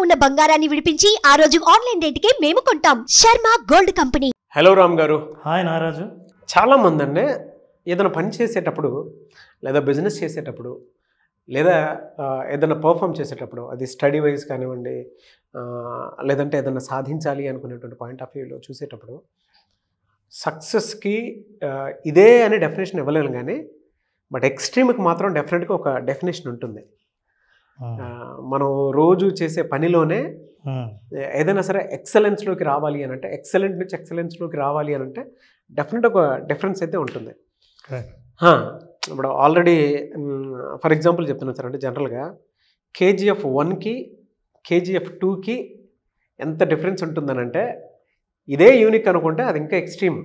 ఉన్న బంగారాన్ని విడిపించి ఆ రోజు ఆన్లైన్ రేటుకే మేము కొంటాం. Sharma gold company. Hello Ram గారు. హాయ్ నారాజు. చాలా మంది అండి ఏదైనా పని చేసేటప్పుడు లేదా బిజినెస్ చేసేటప్పుడు లేదా ఏదైనా పర్ఫామ్ చేసేటప్పుడు అది స్టడీ వైజ్ కానివ్వండి లేదంటే ఏదైనా సాధించాలి అనుకునేటువంటి పాయింట్ ఆఫ్ వ్యూలో చూసేటప్పుడు సక్సెస్కి ఇదే అనే డెఫినేషన్ ఇవ్వలేను, కానీ బట్ ఎక్స్ట్రీమ్కి మాత్రం డెఫినెట్గా ఒక డెఫినేషన్ ఉంటుంది. మనం రోజు చేసే పనిలోనే ఏదైనా సరే ఎక్సలెన్స్లోకి రావాలి అని అంటే, ఎక్సలెంట్ నుంచి ఎక్సలెన్స్లోకి రావాలి అని అంటే డెఫినెట్ ఒక డిఫరెన్స్ అయితే ఉంటుంది. ఇప్పుడు ఆల్రెడీ ఫర్ ఎగ్జాంపుల్ చెప్తున్నాను సార్, అంటే జనరల్గా KGF 1కి KGF 2కి ఎంత డిఫరెన్స్ ఉంటుందనంటే, ఇదే యూనిక్ అనుకుంటే అది ఇంకా extreme.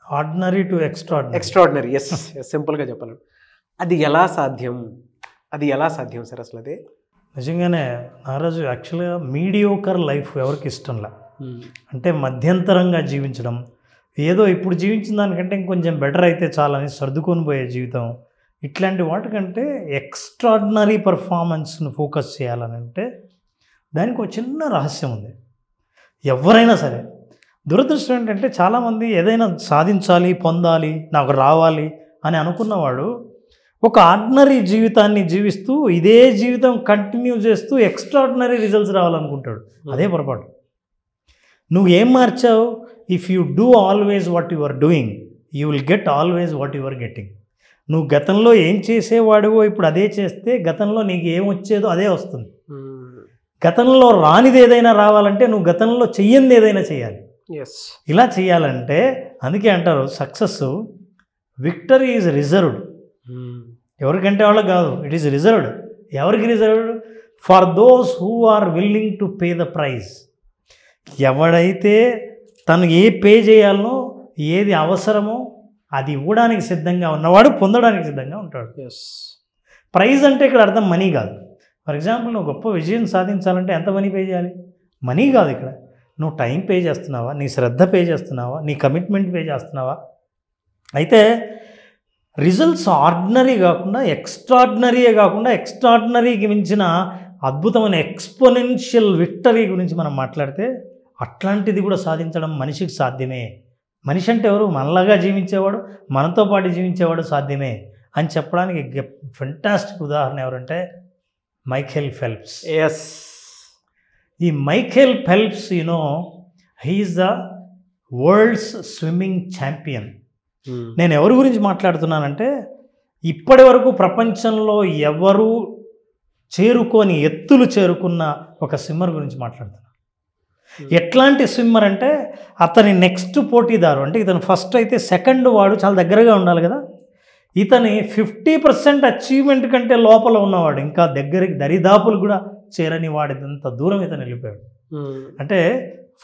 Ordinary to extraordinary. Yes, సింపుల్గా చెప్పాలి. అది ఎలా సాధ్యం సార్ అసలు? అది నిజంగానే నారాజు, యాక్చువల్గా మీడియోకర్ లైఫ్ ఎవరికి ఇష్టంలా, అంటే మధ్యంతరంగా జీవించడం, ఏదో ఇప్పుడు జీవించిన దానికంటే ఇంకొంచెం బెటర్ అయితే చాలని సర్దుకొని పోయే జీవితం, ఇట్లాంటి వాటికంటే ఎక్స్ట్రాడినరీ పర్ఫార్మెన్స్ను ఫోకస్ చేయాలని అంటే దానికి ఒక చిన్న రహస్యం ఉంది. ఎవరైనా సరే, దురదృష్టం ఏంటంటే చాలామంది ఏదైనా సాధించాలి, పొందాలి, నాకు రావాలి అని అనుకున్నవాడు ఒక ఆర్డినరీ జీవితాన్ని జీవిస్తూ ఇదే జీవితం కంటిన్యూ చేస్తూ ఎక్స్ట్రాడినరీ రిజల్ట్స్ రావాలనుకుంటాడు. అదే పొరపాటు. నువ్వు ఏం మార్చావు? If you do always what you are doing, you will get always what you are getting. నువ్వు గతంలో ఏం చేసేవాడివో ఇప్పుడు అదే చేస్తే గతంలో నీకు ఏం వచ్చేదో అదే వస్తుంది. గతంలో రానిది ఏదైనా రావాలంటే నువ్వు గతంలో చెయ్యంది ఏదైనా చేయాలి. ఇలా చేయాలంటే అందుకే అంటారు సక్సెస్, విక్టరీ ఈజ్ రిజర్వ్డ్. ఎవరికంటే వాళ్ళకి కాదు, ఇట్ ఈస్ రిజర్వ్డ్. ఎవరికి reserved? For those who are willing to pay the price. ఎవడైతే తను ఏ పే చేయాలనో, ఏది అవసరమో అది ఇవ్వడానికి సిద్ధంగా ఉన్నవాడు పొందడానికి సిద్ధంగా ఉంటాడు. ప్రైజ్ అంటే ఇక్కడ అర్థం మనీ కాదు. ఫర్ ఎగ్జాంపుల్, నువ్వు గొప్ప విజయం సాధించాలంటే ఎంత మనీ పే చేయాలి? మనీ కాదు ఇక్కడ. నువ్వు టైం పే చేస్తున్నావా, నీ శ్రద్ధ పే చేస్తున్నావా, నీ కమిట్మెంట్ పే చేస్తున్నావా? అయితే రిజల్ట్స్ ఆర్డినరీ కాకుండా ఎక్స్ట్రాడినరీయే కాకుండా ఎక్స్ట్రాడినరీకి మించిన అద్భుతమైన ఎక్స్పోనెన్షియల్ విక్టరీ గురించి మనం మాట్లాడితే, అట్లాంటిది కూడా సాధించడం మనిషికి సాధ్యమే. మనిషి అంటే ఎవరు? మనలాగా జీవించేవాడు, మనతో పాటు జీవించేవాడు సాధ్యమే అని చెప్పడానికి ఫెంటాస్టిక్ ఉదాహరణ ఎవరంటే మైఖేల్ ఫెల్ప్స్. ఈ Michael Phelps, he is the world's swimming champion. నేను ఎవరి గురించి మాట్లాడుతున్నానంటే, ఇప్పటి వరకు ప్రపంచంలో ఎవరు చేరుకొని ఎత్తులు చేరుకున్న ఒక స్విమ్మర్ గురించి మాట్లాడుతున్నాను. ఎట్లాంటి స్విమ్మర్ అంటే, అతని నెక్స్ట్ పోటీదారు, అంటే ఇతను ఫస్ట్ అయితే సెకండ్ వాడు చాలా దగ్గరగా ఉండాలి కదా, ఇతని 50% అచీవ్మెంట్ కంటే లోపల ఉన్నవాడు, ఇంకా దగ్గరికి దరిదాపులు కూడా చేరని వాడినంత దూరం ఇతను వెళ్ళిపోయాడు. అంటే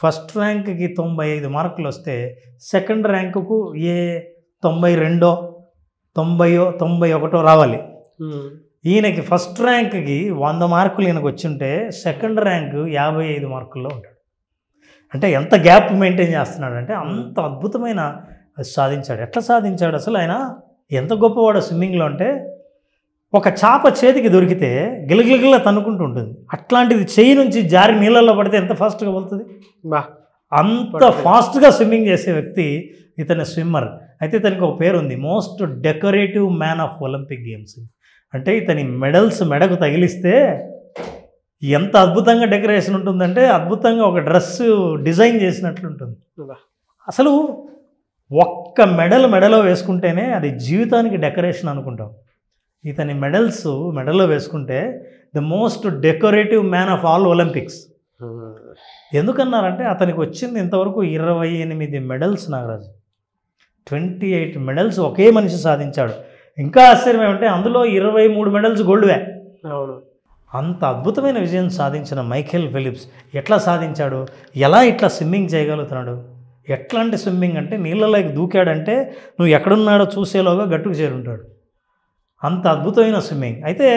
ఫస్ట్ ర్యాంక్కి 95 మార్కులు వస్తే సెకండ్ ర్యాంకుకు 92, 90, 91 రావాలి. ఈయనకి ఫస్ట్ ర్యాంక్కి 100 మార్కులు ఈయనకు వచ్చుంటే సెకండ్ ర్యాంక్ 55 మార్కుల్లో ఉంటాడు. అంటే ఎంత గ్యాప్ మెయింటైన్ చేస్తున్నాడు అంటే అంత అద్భుతమైన సాధించాడు. ఎట్లా సాధించాడు అసలు? ఆయన ఎంత గొప్పవాడు స్విమ్మింగ్లో అంటే, ఒక చేప చేతికి దొరికితే గిలగిలగిలా తన్నుకుంటూ ఉంటుంది. అట్లాంటిది చెయ్యి నుంచి జారి నీళ్ళల్లో పడితే ఎంత ఫాస్ట్గా వెళ్తుంది? అంత ఫాస్ట్గా స్విమ్మింగ్ చేసే వ్యక్తి ఇతని స్విమ్మర్. అయితే ఇతనికి ఒక పేరు ఉంది, most decorative man of Olympic games. అంటే ఇతని మెడల్స్ మెడకు తగిలిస్తే ఎంత అద్భుతంగా డెకరేషన్ ఉంటుందంటే, అద్భుతంగా ఒక డ్రెస్ డిజైన్ చేసినట్లు ఉంటుంది. అసలు ఒక్క మెడలో వేసుకుంటేనే అది జీవితానికి డెకరేషన్ అనుకుంటాం. ఇతని మెడల్లో వేసుకుంటే the most decorative man of all Olympics. ఎందుకన్నారంటే అతనికి వచ్చింది ఇంతవరకు 28 మెడల్స్ నాగరాజు. 28 మెడల్స్ ఒకే మనిషి సాధించాడు. ఇంకా ఆశ్చర్యం ఏమంటే అందులో 23 మెడల్స్ గోల్డ్వే. అవును. అంత అద్భుతమైన విజయం సాధించిన మైఖేల్ ఫెలిప్స్ ఎట్లా సాధించాడు? ఎలా ఇట్లా స్విమ్మింగ్ చేయగలుగుతున్నాడు? ఎట్లాంటి స్విమ్మింగ్ అంటే, నీళ్ళలోకి దూకాడంటే నువ్వు ఎక్కడున్నాడో చూసేలోగా గట్టుకు చేరుంటాడు. అంత అద్భుతమైన స్విమ్మింగ్. అయితే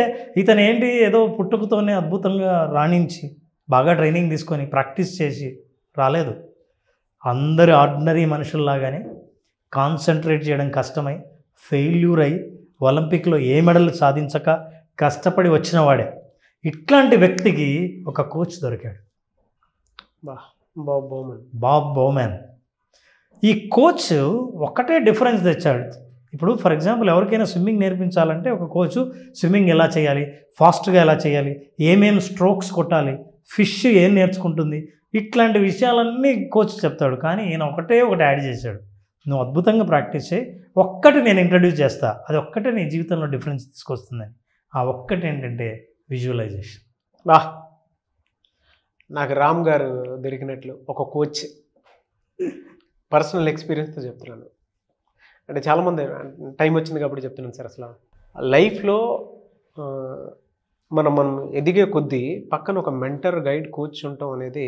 ఇతను ఏంటి, ఏదో పుట్టుకతోనే అద్భుతంగా రాణించి బాగా ట్రైనింగ్ తీసుకొని ప్రాక్టీస్ చేసి రాలేదు. అందరి ఆర్డినరీ మనుషుల్లాగానే కాన్సన్ట్రేట్ చేయడం కష్టమై ఫెయిల్యూర్ అయి ఒలింపిక్లో ఏ మెడల్ సాధించక కష్టపడి వచ్చిన వాడే. ఇట్లాంటి వ్యక్తికి ఒక కోచ్ దొరికాడు, బాబ్ బౌమాన్. ఈ కోచ్ ఒక్కటే డిఫరెన్స్ తెచ్చాడు. ఇప్పుడు ఫర్ ఎగ్జాంపుల్ ఎవరికైనా స్విమ్మింగ్ నేర్పించాలంటే ఒక కోచ్ స్విమ్మింగ్ ఎలా చేయాలి, ఫాస్ట్గా ఎలా చేయాలి, ఏమేమి స్ట్రోక్స్ కొట్టాలి, ఫిష్ ఏం నేర్చుకుంటుంది, ఇట్లాంటి విషయాలన్నీ కోచ్ చెప్తాడు. కానీ ఈయన ఒకటి యాడ్ చేశాడు, నువ్వు అద్భుతంగా ప్రాక్టీస్ చేయి, ఒక్కటి నేను ఇంట్రడ్యూస్ చేస్తా, అది ఒక్కటే నీ జీవితంలో డిఫరెన్స్ తీసుకొస్తుందని. ఆ ఒక్కటి ఏంటంటే విజువలైజేషన్. నాకు రామ్ గారు దొరికినట్లు ఒక కోచ్, పర్సనల్ ఎక్స్పీరియన్స్తో చెప్తున్నాను. అంటే చాలామంది టైం వచ్చింది కాబట్టి చెప్తున్నాను సార్. అసలు లైఫ్లో మనం ఎదిగే కొద్దీ పక్కన ఒక మెంటర్, గైడ్, కోచ్ ఉండటం అనేది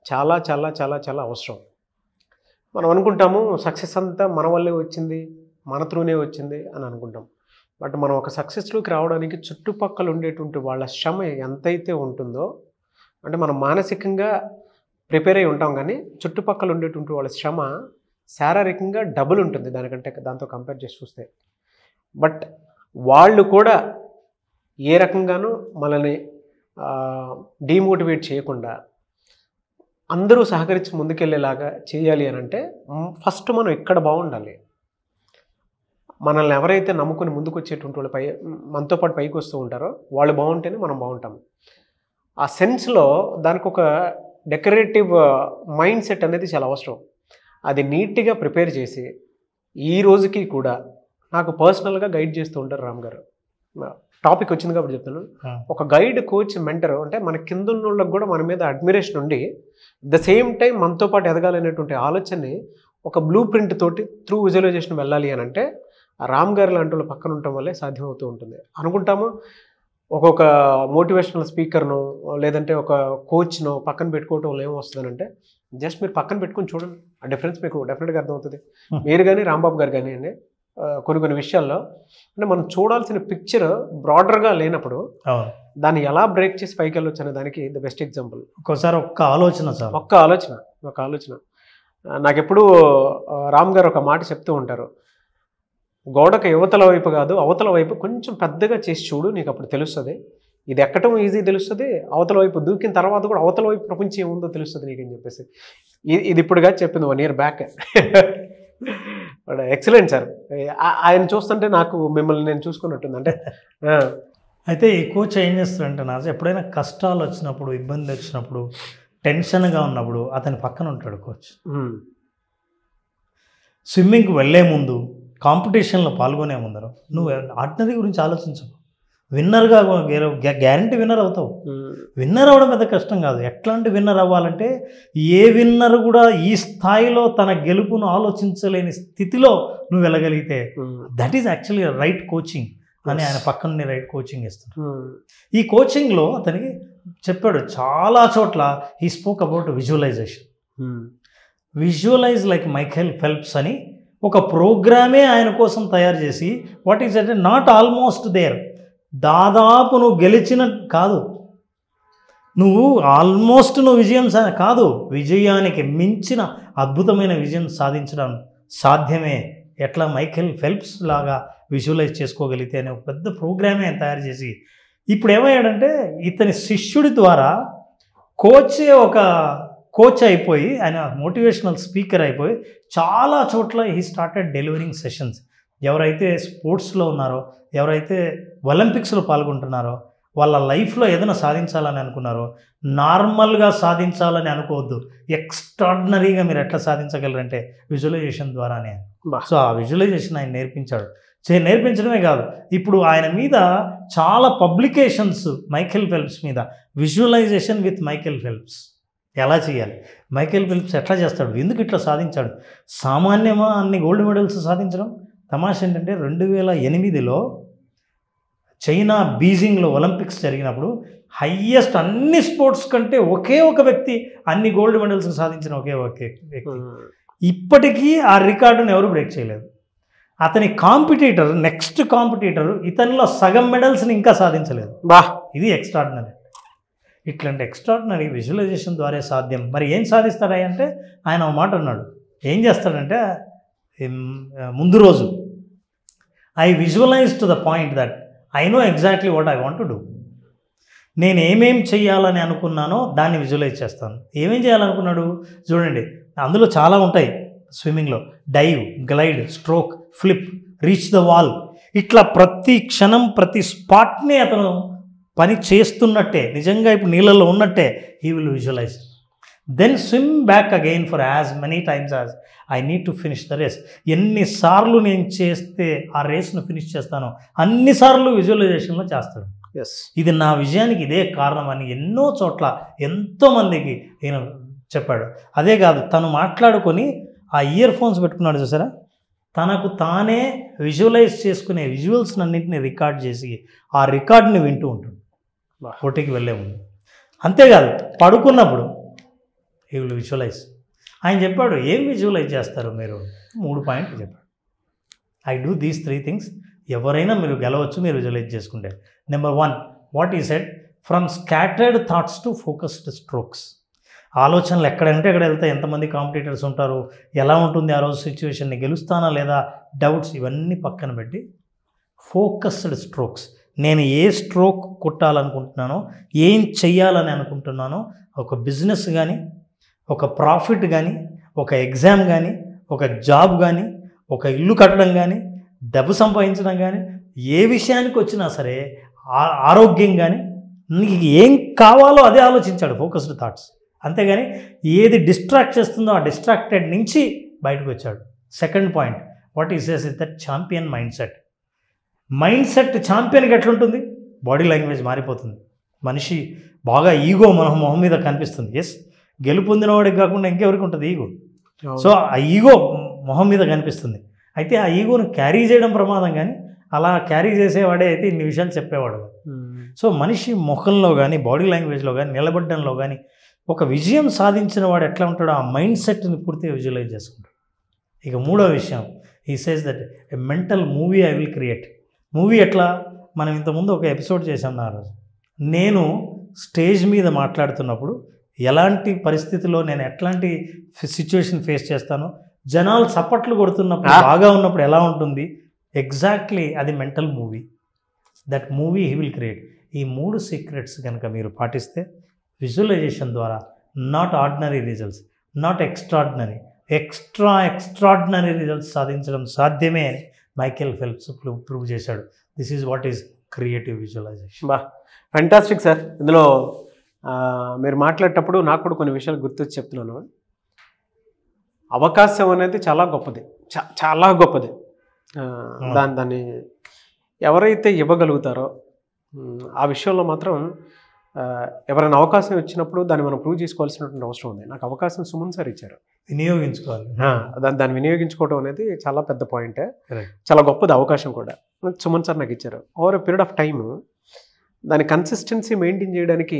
చాలా చాలా చాలా చాలా అవసరం. మనం అనుకుంటాము సక్సెస్ అంతా మన వల్లే వచ్చింది, మన త్రూనే వచ్చింది అని అనుకుంటాం. బట్ మనం ఒక సక్సెస్లోకి రావడానికి చుట్టుపక్కల ఉండేటువంటి వాళ్ళ శ్రమ ఎంతైతే ఉంటుందో, అంటే మనం మానసికంగా ప్రిపేర్ అయి ఉంటాం, కానీ చుట్టుపక్కల ఉండేటువంటి వాళ్ళ శ్రమ శారీరకంగా డబుల్ ఉంటుంది దానికంటే, దాంతో కంపేర్ చేసి చూస్తే. బట్ వాళ్ళు కూడా ఏ రకంగానూ మనల్ని డీమోటివేట్ చేయకుండా అందరూ సహకరించి ముందుకెళ్ళేలాగా చేయాలి అని అంటే ఫస్ట్ మనం ఇక్కడ బాగుండాలి. మనల్ని ఎవరైతే నమ్ముకుని ముందుకు వచ్చేటువంటి వాళ్ళు మనతో పాటు పైకి వస్తూ ఉంటారో వాళ్ళు బాగుంటేనే మనం బాగుంటాము. ఆ సెన్స్లో దానికి ఒక డెకరేటివ్ మైండ్ సెట్ అనేది చాలా అవసరం. అది నీట్గా ప్రిపేర్ చేసి ఈ రోజుకి కూడా నాకు పర్సనల్గా గైడ్ చేస్తూ ఉంటారు రామ్ గారు. టాపిక్ వచ్చింది కాబట్టి చెప్తాను. ఒక గైడ్, కోచ్, మెంటర్ అంటే మన కింద ఉన్న వాళ్ళకి కూడా మన మీద అడ్మిరేషన్ ఉండి ద సేమ్ టైం మనతో పాటు ఎదగాలనేటువంటి ఆలోచనని ఒక బ్లూ ప్రింట్ తోటి త్రూ విజువలైజేషన్ వెళ్ళాలి అని అంటే రామ్ గారు లాంటి వాళ్ళు పక్కన ఉండటం వల్లే సాధ్యమవుతూ ఉంటుంది. అనుకుంటాము ఒక్కొక్క మోటివేషనల్ స్పీకర్ను లేదంటే ఒక కోచ్ను పక్కన పెట్టుకోవటం వల్ల ఏమొస్తుందనంటే జస్ట్ మీరు పక్కన పెట్టుకుని చూడండి, ఆ డిఫరెన్స్ మీకు డెఫినెట్గా అర్థమవుతుంది. మీరు కానీ రాంబాబు గారు కానీ అండి కొన్ని విషయాల్లో అంటే మనం చూడాల్సిన పిక్చర్ బ్రాడర్గా లేనప్పుడు దాన్ని ఎలా బ్రేక్ చేసి పైకి వెళ్ళొచ్చు అనే దానికి ద బెస్ట్ ఎగ్జాంపుల్. ఒక్కోసారి ఒక్క ఆలోచన నాకు ఎప్పుడు రామ్ గారు ఒక మాట చెప్తూ ఉంటారు, గోడకు యువతల వైపు కాదు అవతల వైపు కొంచెం పెద్దగా చేసి చూడు, నీకు అప్పుడు తెలుస్తుంది. ఇది ఎక్కటం ఈజీ తెలుస్తుంది, అవతల వైపు దూకిన తర్వాత కూడా అవతల వైపు ప్రపంచం ఏముందో తెలుస్తుంది నీకు అని చెప్పేసి. ఇది ఇప్పుడుగా చెప్పింది 1 year బ్యాక్. Excellent sir. ఆయన చూస్తుంటే నాకు మిమ్మల్ని నేను చూసుకున్నట్టుంది. అంటే అయితే ఈ కోచ్ ఏం చేస్తాడంటే నాకు ఎప్పుడైనా కష్టాలు వచ్చినప్పుడు, ఇబ్బంది వచ్చినప్పుడు, టెన్షన్గా ఉన్నప్పుడు అతని పక్కన ఉంటాడు కోచ్. స్విమ్మింగ్కి వెళ్ళే ముందు, కాంపిటీషన్లో పాల్గొనే ముందర నువ్వు ఆర్డినరీ గురించి ఆలోచించవు, విన్నర్గా గ్యారంటీ విన్నర్ అవుతావు. విన్నర్ అవ్వడం పెద్ద కష్టం కాదు. ఎట్లాంటి విన్నర్ అవ్వాలంటే ఏ విన్నర్ కూడా ఈ స్థాయిలో తన గెలుపును ఆలోచించలేని స్థితిలో నువ్వు వెళ్ళగలిగితే that is actually right coaching అని ఆయన పక్కనే రైట్ కోచింగ్ ఇస్తాడు. ఈ కోచింగ్లో అతనికి చెప్పాడు చాలా చోట్ల he spoke about visualization. Visualize like Michael Phelps అని ఒక ప్రోగ్రామే ఆయన కోసం తయారు చేసి వాట్ ఈజ్ అంటే నాట్ ఆల్మోస్ట్ దేర్, దాదాపు నువ్వు గెలిచిన కాదు, నువ్వు ఆల్మోస్ట్ నువ్వు విజయం కాదు, విజయానికి మించిన అద్భుతమైన విజయం సాధించడం సాధ్యమే. ఎట్లా మైఖేల్ ఫెల్ప్స్ లాగా విజువలైజ్ చేసుకోగలిగితే అనే ఒక పెద్ద ప్రోగ్రామే ఆయన తయారు చేసి ఇప్పుడు ఏమయ్యాడంటే ఇతని శిష్యుడి ద్వారా కోచ్ అయిపోయి ఆయన మోటివేషనల్ స్పీకర్ అయిపోయి చాలా చోట్ల హీ స్టార్టెడ్ డెలివరింగ్ సెషన్స్. ఎవరైతే స్పోర్ట్స్లో ఉన్నారో, ఎవరైతే ఒలింపిక్స్లో పాల్గొంటున్నారో, వాళ్ళ లైఫ్లో ఏదైనా సాధించాలని అనుకున్నారో నార్మల్గా సాధించాలని అనుకోవద్దు, ఎక్స్ట్రాడినరీగా మీరు ఎట్లా సాధించగలరంటే విజువలైజేషన్ ద్వారానే. సో ఆ విజువలైజేషన్ ఆయన నేర్పించడమే కాదు, ఇప్పుడు ఆయన మీద చాలా పబ్లికేషన్స్ మైఖేల్ ఫెల్ప్స్ మీద, విజువలైజేషన్ విత్ మైఖేల్ ఫెల్ప్స్ ఎలా చేయాలి, మైఖేల్ ఫెల్ప్స్ ఎట్లా చేస్తాడు, ఎందుకు ఇట్లా సాధించాడు, సామాన్యమా అన్ని గోల్డ్ మెడల్స్ సాధించడం. తమాషా ఏంటంటే 2008లో చైనా బీజింగ్లో ఒలింపిక్స్ జరిగినప్పుడు హయ్యెస్ట్ అన్ని స్పోర్ట్స్ కంటే ఒకే ఒక వ్యక్తి అన్ని గోల్డ్ మెడల్స్ సాధించిన ఒకే వ్యక్తి. ఇప్పటికీ ఆ రికార్డును ఎవరు బ్రేక్ చేయలేదు. అతని నెక్స్ట్ కాంపిటీటర్ ఇతనిలో సగం మెడల్స్ని ఇంకా సాధించలేదు. ఇది ఎక్స్ట్రాడినరీ. ఇట్లాంటి ఎక్స్ట్రాడినరీ విజువలైజేషన్ ద్వారా సాధ్యం. మరి ఏం సాధిస్తాడా అంటే ఆయన ఒక మాట అన్నాడు, ఏం చేస్తాడంటే ముందు రోజు I visualise to the point that I know exactly what I want to do. నేను ఏమేం చేయాలని అనుకున్నానో దాన్ని విజువలైజ్ చేస్తాను. ఏమేం చేయాలనుకున్నాడు చూడండి, అందులో చాలా ఉంటాయి. స్విమ్మింగ్లో dive, glide, stroke, flip, reach the wall, ఇట్లా ప్రతి క్షణం ప్రతి స్పాట్ని అతను పని చేస్తున్నట్టే, నిజంగా ఇప్పుడు నీళ్ళల్లో ఉన్నట్టే he will visualize. Then swim back again for as many times as I need to finish the race. ఎన్నిసార్లు నేను చేస్తే ఆ రేస్ను ఫినిష్ చేస్తానో అన్నిసార్లు విజువలైజేషన్లో చేస్తాడు. ఇది నా విజయానికి ఇదే కారణం అని ఎన్నో చోట్ల ఎంతోమందికి ఈయన చెప్పాడు. అదే కాదు, తను మాట్లాడుకొని ఆ ఇయర్ ఫోన్స్ పెట్టుకున్నాడు చూసారా, తనకు తానే విజువలైజ్ చేసుకునే విజువల్స్ అన్నింటినీ రికార్డ్ చేసి ఆ రికార్డ్ని వింటూ ఉంటుంది పోటీకి వెళ్ళే ముందు. అంతేకాదు పడుకున్నప్పుడు హీ విల్ విజువలైజ్. ఆయన చెప్పాడు, ఏం విజువలైజ్ చేస్తారు మీరు? 3 పాయింట్లు చెప్పాడు. I do these 3 things. ఎవరైనా మీరు గెలవచ్చు మీరు విజువలైజ్ చేసుకుంటే. నెంబర్ 1, వాట్ ఈ said, from scattered thoughts to focused strokes. ఆలోచనలు ఎక్కడంటే ఎక్కడ వెళ్తాయి, ఎంతమంది కాంపిటీటర్స్ ఉంటారు, ఎలా ఉంటుంది ఆ రోజు సిచ్యువేషన్ని, గెలుస్తానా లేదా, డౌట్స్, ఇవన్నీ పక్కన పెట్టి ఫోకస్డ్ స్ట్రోక్స్. నేను ఏ స్ట్రోక్ కొట్టాలనుకుంటున్నానో, ఏం చెయ్యాలని అనుకుంటున్నానో, ఒక బిజినెస్ కానీ, ఒక ప్రాఫిట్ కానీ, ఒక ఎగ్జామ్ కానీ, ఒక జాబ్ కానీ, ఒక ఇల్లు కట్టడం కానీ, డబ్బు సంపాదించడం కానీ, ఏ విషయానికి వచ్చినా సరే, ఆరోగ్యం కానీ, నీకు ఏం కావాలో అదే ఆలోచించాడు, ఫోకస్డ్ థాట్స్. అంతేగాని ఏది డిస్ట్రాక్ట్ చేస్తుందో ఆ డిస్ట్రాక్టెడ్ నుంచి బయటకు వచ్చాడు. Second point, what is says is that champion mindset. Mindset ఛాంపియన్కి ఎట్లుంటుంది, బాడీ లాంగ్వేజ్ మారిపోతుంది. మనిషి బాగా ఈగో మన మొహం మీద కనిపిస్తుంది. ఎస్, గెలుపొందిన వాడికి కాకుండా ఇంకెవరికి ఉంటుంది ఈగో. సో ఆ ఈగో మొహం మీద కనిపిస్తుంది. అయితే ఆ ఈగోను క్యారీ చేయడం ప్రమాదం, కానీ అలా క్యారీ చేసేవాడే అయితే ఇన్ని విషయాలు చెప్పేవాడు. సో మనిషి ముఖంలో కానీ, బాడీ లాంగ్వేజ్లో కానీ, నిలబడ్డంలో కానీ ఒక విజయం సాధించిన వాడు ఎట్లా ఉంటాడో ఆ మైండ్ సెట్ని పూర్తిగా విజువలైజ్ చేసుకుంటాడు. ఇక 3వ విషయం, he says that a mental movie I will create. Movie ఎట్లా, మనం ఇంతకుముందు ఒక ఎపిసోడ్ చేసాం ఆ రోజు. నేను స్టేజ్ మీద మాట్లాడుతున్నప్పుడు ఎలాంటి పరిస్థితిలో నేను ఎట్లాంటి సిచ్యువేషన్ ఫేస్ చేస్తానో, జనాలు చప్పట్లు కొడుతున్నప్పుడు బాగా ఉన్నప్పుడు ఎలా ఉంటుంది, ఎగ్జాక్ట్లీ అది mental movie. That movie he will create. ఈ 3 సీక్రెట్స్ కనుక మీరు పాటిస్తే విజువలైజేషన్ ద్వారా not ordinary results, not extraordinary, extraordinary results సాధించడం సాధ్యమే అని మైకేల్ ఫెల్ప్స్ ప్రూవ్ చేశాడు. This is what is creative visualization. Fantastic sir. ఇందులో మీరు మాట్లాడేటప్పుడు నాకు కూడా కొన్ని విషయాలు గుర్తొచ్చి చెప్తున్నాను. అవకాశం అనేది చాలా గొప్పది, చాలా గొప్పది. దాన్ని ఎవరైతే ఇవ్వగలుగుతారో ఆ విషయంలో మాత్రం ఎవరైనా అవకాశం ఇచ్చినప్పుడు దాన్ని మనం ప్రూవ్ చేసుకోవాల్సినటువంటి అవసరం ఉంది. నాకు అవకాశం సుమన్ సార్ ఇచ్చారు, వినియోగించుకోవాలి. దాన్ని వినియోగించుకోవడం అనేది చాలా పెద్ద పాయింటే, చాలా గొప్పది అవకాశం కూడా. సుమన్ సార్ నాకు ఇచ్చారు. Over a period of time దాని కన్సిస్టెన్సీ మెయింటైన్ చేయడానికి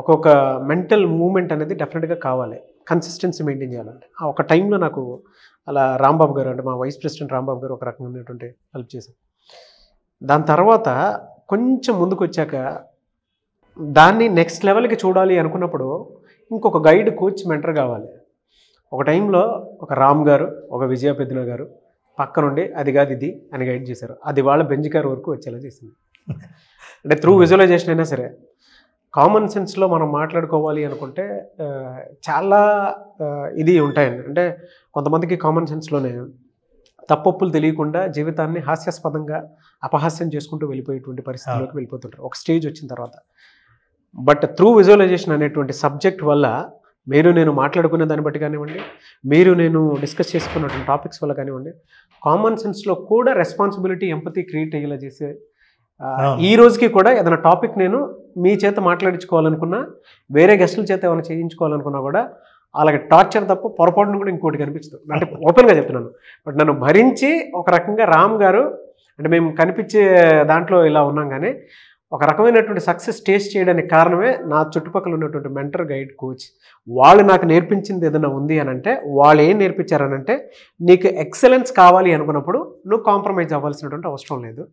ఒక్కొక్క మెంటల్ మూమెంట్ అనేది డెఫినెట్గా కావాలి, కన్సిస్టెన్సీ మెయింటైన్ చేయాలంటే. ఆ ఒక టైంలో నాకు అలా రాంబాబు గారు, అంటే మా వైస్ ప్రెసిడెంట్ రాంబాబు గారు ఒక రకంగా ఉన్నటువంటి హెల్ప్ చేశారు. దాని తర్వాత కొంచెం ముందుకు వచ్చాక దాన్ని నెక్స్ట్ లెవెల్కి చూడాలి అనుకున్నప్పుడు ఇంకొక గైడ్, కోచ్, మెంటర్ కావాలి. ఒక టైంలో ఒక రామ్ గారు, ఒక విజయ పెద్దన గారు పక్క నుండి అది కాదు ఇది అని గైడ్ చేశారు. అది వాళ్ళ బెంచ్ కార్ వరకు వచ్చేలా చేసింది. అంటే త్రూ విజువలైజేషన్ అయినా సరే, కామన్ సెన్స్లో మనం మాట్లాడుకోవాలి అనుకుంటే చాలా ఇది ఉంటాయండి. అంటే కొంతమందికి కామన్ సెన్స్లోనే తప్పొప్పులు తెలియకుండా జీవితాన్ని హాస్యాస్పదంగా అపహాస్యం చేసుకుంటూ వెళ్ళిపోయేటువంటి పరిస్థితుల్లోకి వెళ్ళిపోతుంటారు ఒక స్టేజ్ వచ్చిన తర్వాత. బట్ త్రూ విజువలైజేషన్ అనేటువంటి సబ్జెక్ట్ వల్ల మీరు నేను మాట్లాడుకునే దాన్ని బట్టి కానివ్వండి, మీరు నేను డిస్కస్ చేసుకున్నటువంటి టాపిక్స్ వల్ల కానివ్వండి, కామన్ సెన్స్లో కూడా రెస్పాన్సిబిలిటీ, ఎంపతి క్రియేట్ అయ్యేలా చేసే ఈ రోజుకి కూడా ఏదైనా టాపిక్ నేను మీ చేత మాట్లాడించుకోవాలనుకున్నా, వేరే గెస్టుల చేత ఏమైనా చేయించుకోవాలనుకున్నా కూడా అలాగే టార్చర్ తప్ప పొరపాటును కూడా ఇంకోటి కనిపించదు. అంటే ఓపెన్గా చెప్తున్నాను. బట్ నన్ను భరించి ఒక రకంగా రామ్ గారు, అంటే మేము కనిపించే దాంట్లో ఇలా ఉన్నాం, కానీ ఒక రకమైనటువంటి సక్సెస్ టేస్ట్ చేయడానికి కారణమే నా చుట్టుపక్కల ఉన్నటువంటి మెంటర్, గైడ్, కోచ్. వాళ్ళు నాకు నేర్పించింది ఏదైనా ఉంది అని అంటే, వాళ్ళు ఏం నేర్పించారనంటే, నీకు ఎక్సలెన్స్ కావాలి అనుకున్నప్పుడు నువ్వు కాంప్రమైజ్ అవ్వాల్సినటువంటి అవసరం లేదు.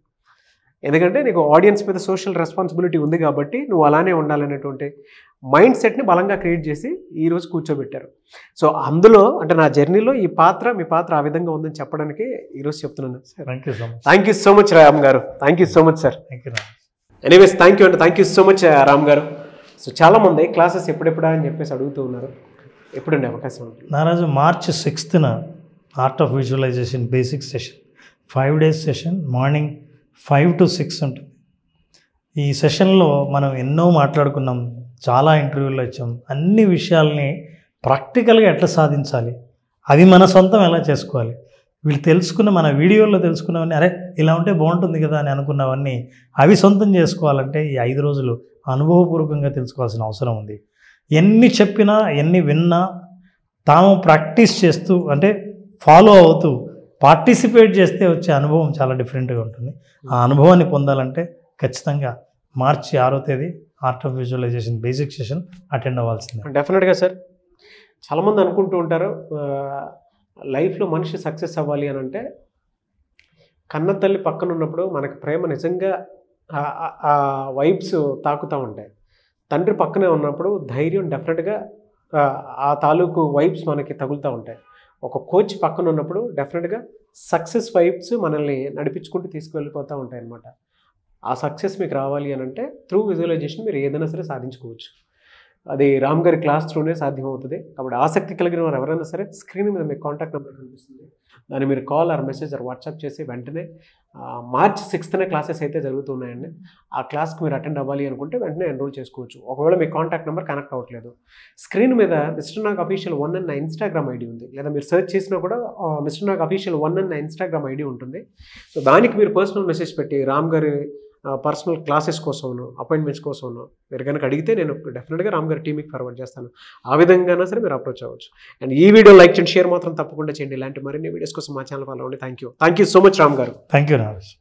ఎందుకంటే నీకు ఆడియన్స్ మీద సోషల్ రెస్పాన్సిబిలిటీ ఉంది కాబట్టి నువ్వు అలానే ఉండాలనేటువంటి మైండ్ సెట్ని బలంగా క్రియేట్ చేసి ఈరోజు కూర్చోబెట్టారు. సో అందులో అంటే నా జర్నీలో ఈ పాత్ర, మీ పాత్ర ఆ విధంగా ఉందని చెప్పడానికి ఈరోజు చెప్తున్నాను. Thank you so much. Thank you so much Ram garu. Thank you so much sir. Thank you. Anyways thank you అండి, thank you so much Ram garu. So చాలామంది క్లాసెస్ ఎప్పుడెప్పుడా అని చెప్పేసి అడుగుతూ ఉన్నారు, ఎప్పుడండి అవకాశం ఉంటుంది? నారాజు మార్చి 6th art of visualisation basic session 5 days session, morning 5 to 6 ఉంటుంది. ఈ సెషన్లో మనం ఎన్నో మాట్లాడుకున్నాం, చాలా ఇంటర్వ్యూలు వచ్చాం, అన్ని విషయాల్ని ప్రాక్టికల్గా ఎట్లా సాధించాలి, అవి మన సొంతం ఎలా చేసుకోవాలి, వీళ్ళు తెలుసుకున్న మన వీడియోల్లో తెలుసుకున్నవన్నీ అరే ఇలా ఉంటే బాగుంటుంది కదా అని అనుకున్నవన్నీ అవి సొంతం చేసుకోవాలంటే ఈ 5 రోజులు అనుభవపూర్వకంగా తెలుసుకోవాల్సిన అవసరం ఉంది. ఎన్ని చెప్పినా ఎన్ని విన్నా తాము ప్రాక్టీస్ చేస్తూ అంటే ఫాలో అవుతూ పార్టిసిపేట్ చేస్తే వచ్చే అనుభవం చాలా డిఫరెంట్గా ఉంటుంది. ఆ అనుభవాన్ని పొందాలంటే ఖచ్చితంగా మార్చి 6వ తేదీ art of visualisation basic session attend అవ్వాల్సిందే. డెఫినెట్గా సార్. చాలామంది అనుకుంటూ ఉంటారు లైఫ్లో మనిషి సక్సెస్ అవ్వాలి అని అంటే కన్న తల్లి పక్కన ఉన్నప్పుడు మనకి ప్రేమ నిజంగా ఆ వైబ్స్ తాకుతూ ఉంటాయి. తండ్రి పక్కనే ఉన్నప్పుడు ధైర్యం డెఫినెట్గా ఆ తాలూకు వైబ్స్ మనకి తగులుతూ ఉంటాయి. ఒక కోచ్ పక్కన ఉన్నప్పుడు డెఫినెట్గా సక్సెస్ వైబ్స్ మనల్ని నడిపించుకుంటూ తీసుకువెళ్ళిపోతూ ఉంటాయి అన్నమాట. ఆ సక్సెస్ మీకు రావాలి అని అంటే త్రూ విజువలైజేషన్ మీరు ఏదైనా సరే సాధించుకోవచ్చు. అది రామ్ గారి క్లాస్ త్రూనే సాధ్యమవుతుంది. కాబట్టి ఆసక్తి కలిగిన వారు ఎవరైనా సరే స్క్రీన్ మీద మీకు కాంటాక్ట్ నెంబర్ కనిపిస్తుంది, దాన్ని మీరు call or message or WhatsApp చేసి వెంటనే మార్చి 6th క్లాసెస్ అయితే జరుగుతున్నాయండి. ఆ క్లాస్కి మీరు అటెండ్ అవ్వాలి అనుకుంటే వెంటనే ఎన్రోల్ చేసుకోవచ్చు. ఒకవేళ మీ కాంటాక్ట్ నెంబర్ కనెక్ట్ అవ్వట్లేదు, స్క్రీన్ మీద మిస్టర్ నాగ్ అఫీషియల్ 1 అన్న ఇన్స్టాగ్రామ్ ఐడి ఉంది, లేదా మీరు సెర్చ్ చేసినా కూడా మిస్టర్ నాగ్ అఫీషియల్ 1 అన్న ఇన్స్టాగ్రామ్ ఐడి ఉంటుంది. సో దానికి మీరు పర్సనల్ మెసేజ్ పెట్టి రామ్ గారి పర్సనల్ క్లాసెస్ కోసము అపాయింట్మెంట్స్ కోసము మీరు కనుక అడిగితే నేను డెఫినెట్గా రామ్ గారి టీమ్కి ఫార్వర్డ్ చేస్తాను. ఆ విధంగానే సరే మీరు అప్రోచ్ అవ్వచ్చు. అండ్ ఈ వీడియో లైక్ చేయండి, షేర్ మాత్రం తప్పకుండా చేయండి. ఇలాంటి మరిన్ని వీడియోస్ కోసం మా ఛానల్ ఫాలో అవ్వండి. Thank you so much Ram garu. Thank you Nagesh.